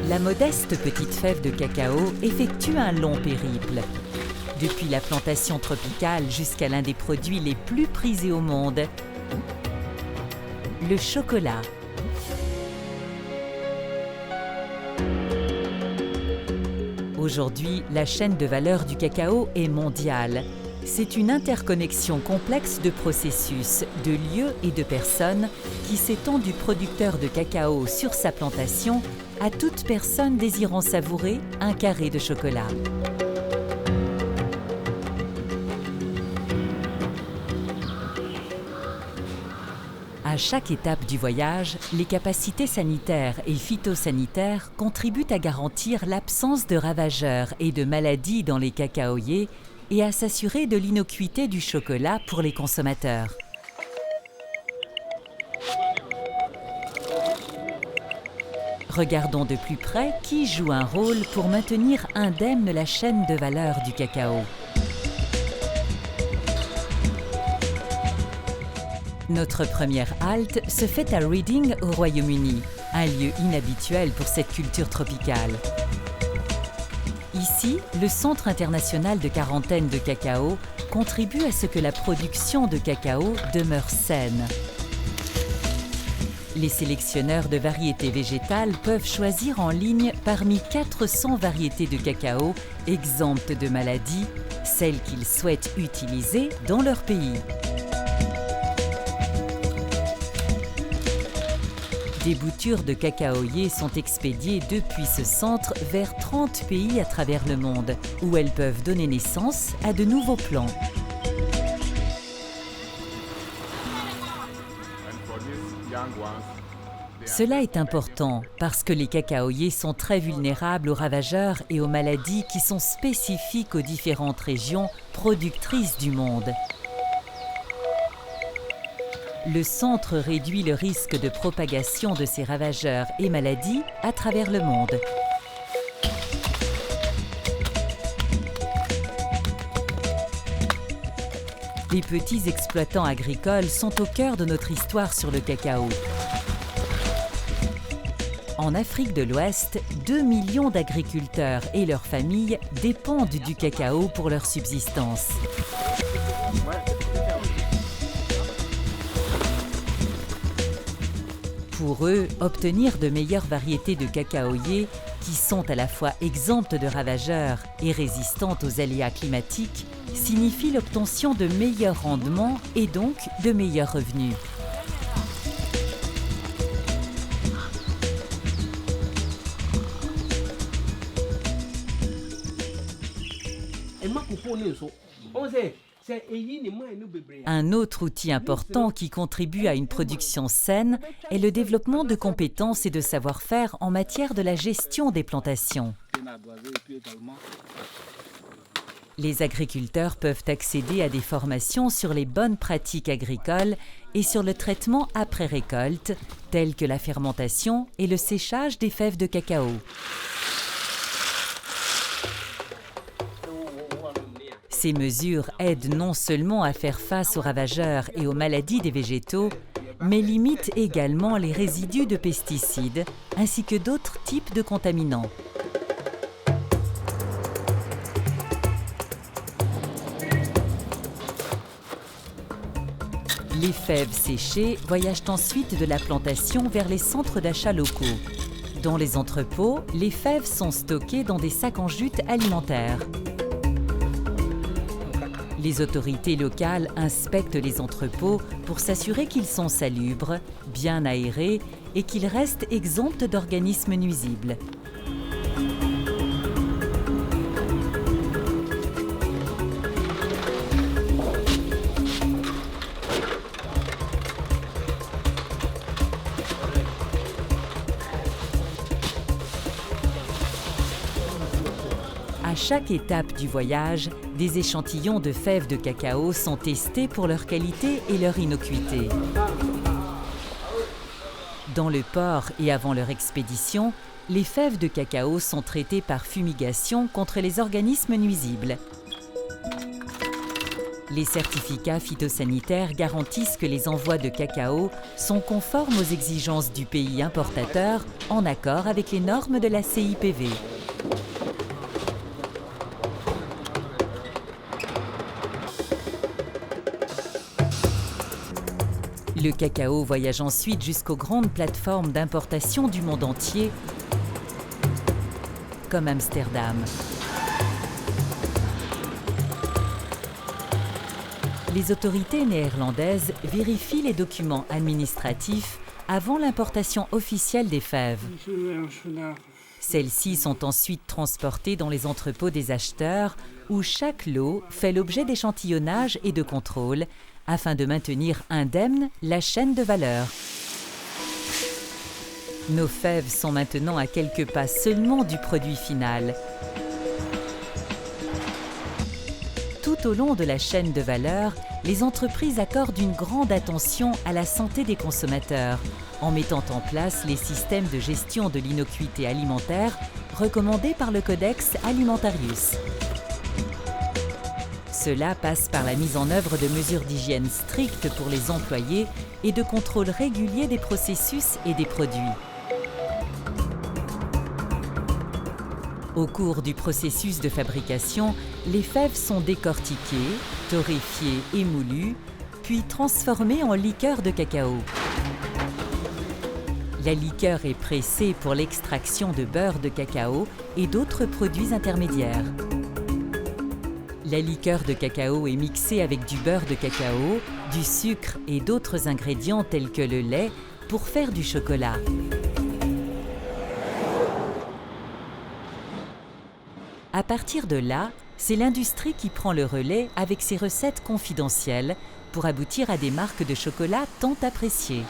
La modeste petite fève de cacao effectue un long périple. Depuis la plantation tropicale jusqu'à l'un des produits les plus prisés au monde, le chocolat. Aujourd'hui, la chaîne de valeur du cacao est mondiale. C'est une interconnexion complexe de processus, de lieux et de personnes qui s'étend du producteur de cacao sur sa plantation à toute personne désirant savourer un carré de chocolat. À chaque étape du voyage, les capacités sanitaires et phytosanitaires contribuent à garantir l'absence de ravageurs et de maladies dans les cacaoyers et à s'assurer de l'innocuité du chocolat pour les consommateurs. Regardons de plus près qui joue un rôle pour maintenir indemne la chaîne de valeur du cacao. Notre première halte se fait à Reading au Royaume-Uni, un lieu inhabituel pour cette culture tropicale. Ici, le Centre international de quarantaine de cacao contribue à ce que la production de cacao demeure saine. Les sélectionneurs de variétés végétales peuvent choisir en ligne parmi 400 variétés de cacao exemptes de maladies, celles qu'ils souhaitent utiliser dans leur pays. Des boutures de cacaoyers sont expédiées depuis ce centre vers 30 pays à travers le monde, où elles peuvent donner naissance à de nouveaux plants. Cela est important parce que les cacaoyers sont très vulnérables aux ravageurs et aux maladies qui sont spécifiques aux différentes régions productrices du monde. Le centre réduit le risque de propagation de ces ravageurs et maladies à travers le monde. Les petits exploitants agricoles sont au cœur de notre histoire sur le cacao. En Afrique de l'Ouest, 2 millions d'agriculteurs et leurs familles dépendent du cacao pour leur subsistance. Pour eux, obtenir de meilleures variétés de cacaoyers qui sont à la fois exemptes de ravageurs et résistantes aux aléas climatiques signifie l'obtention de meilleurs rendements et donc de meilleurs revenus. Un autre outil important qui contribue à une production saine est le développement de compétences et de savoir-faire en matière de la gestion des plantations. Les agriculteurs peuvent accéder à des formations sur les bonnes pratiques agricoles et sur le traitement après récolte, telles que la fermentation et le séchage des fèves de cacao. Ces mesures aident non seulement à faire face aux ravageurs et aux maladies des végétaux, mais limitent également les résidus de pesticides ainsi que d'autres types de contaminants. Les fèves séchées voyagent ensuite de la plantation vers les centres d'achat locaux. Dans les entrepôts, les fèves sont stockées dans des sacs en jute alimentaires. Les autorités locales inspectent les entrepôts pour s'assurer qu'ils sont salubres, bien aérés et qu'ils restent exempts d'organismes nuisibles. À chaque étape du voyage, des échantillons de fèves de cacao sont testés pour leur qualité et leur innocuité. Dans le port et avant leur expédition, les fèves de cacao sont traitées par fumigation contre les organismes nuisibles. Les certificats phytosanitaires garantissent que les envois de cacao sont conformes aux exigences du pays importateur en accord avec les normes de la CIPV. Le cacao voyage ensuite jusqu'aux grandes plateformes d'importation du monde entier, comme Amsterdam. Les autorités néerlandaises vérifient les documents administratifs avant l'importation officielle des fèves. Celles-ci sont ensuite transportées dans les entrepôts des acheteurs où chaque lot fait l'objet d'échantillonnage et de contrôle afin de maintenir indemne la chaîne de valeur. Nos fèves sont maintenant à quelques pas seulement du produit final. Tout au long de la chaîne de valeur, les entreprises accordent une grande attention à la santé des consommateurs en mettant en place les systèmes de gestion de l'innocuité alimentaire recommandés par le Codex Alimentarius. Cela passe par la mise en œuvre de mesures d'hygiène strictes pour les employés et de contrôle régulier des processus et des produits. Au cours du processus de fabrication, les fèves sont décortiquées, torréfiées et moulues, puis transformées en liqueur de cacao. La liqueur est pressée pour l'extraction de beurre de cacao et d'autres produits intermédiaires. La liqueur de cacao est mixée avec du beurre de cacao, du sucre et d'autres ingrédients tels que le lait pour faire du chocolat. À partir de là, c'est l'industrie qui prend le relais avec ses recettes confidentielles pour aboutir à des marques de chocolat tant appréciées.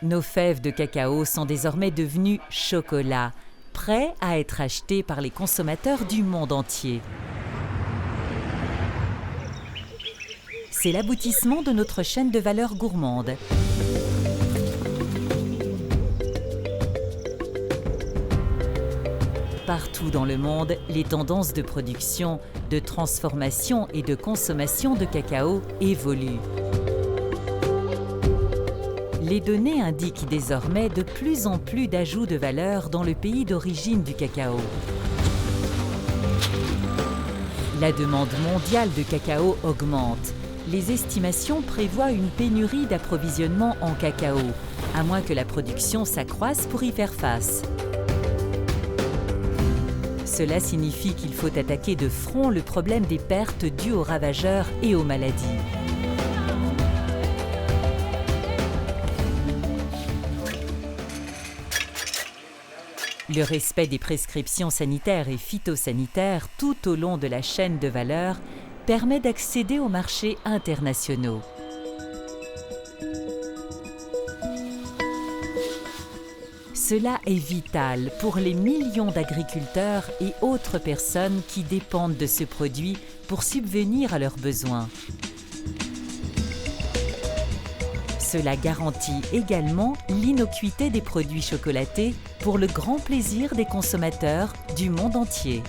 Nos fèves de cacao sont désormais devenues chocolat, prêts à être achetés par les consommateurs du monde entier. C'est l'aboutissement de notre chaîne de valeur gourmande. Partout dans le monde, les tendances de production, de transformation et de consommation de cacao évoluent. Les données indiquent désormais de plus en plus d'ajouts de valeur dans le pays d'origine du cacao. La demande mondiale de cacao augmente. Les estimations prévoient une pénurie d'approvisionnement en cacao, à moins que la production s'accroisse pour y faire face. Cela signifie qu'il faut attaquer de front le problème des pertes dues aux ravageurs et aux maladies. Le respect des prescriptions sanitaires et phytosanitaires tout au long de la chaîne de valeur permet d'accéder aux marchés internationaux. Cela est vital pour les millions d'agriculteurs et autres personnes qui dépendent de ce produit pour subvenir à leurs besoins. Cela garantit également l'innocuité des produits chocolatés pour le grand plaisir des consommateurs du monde entier.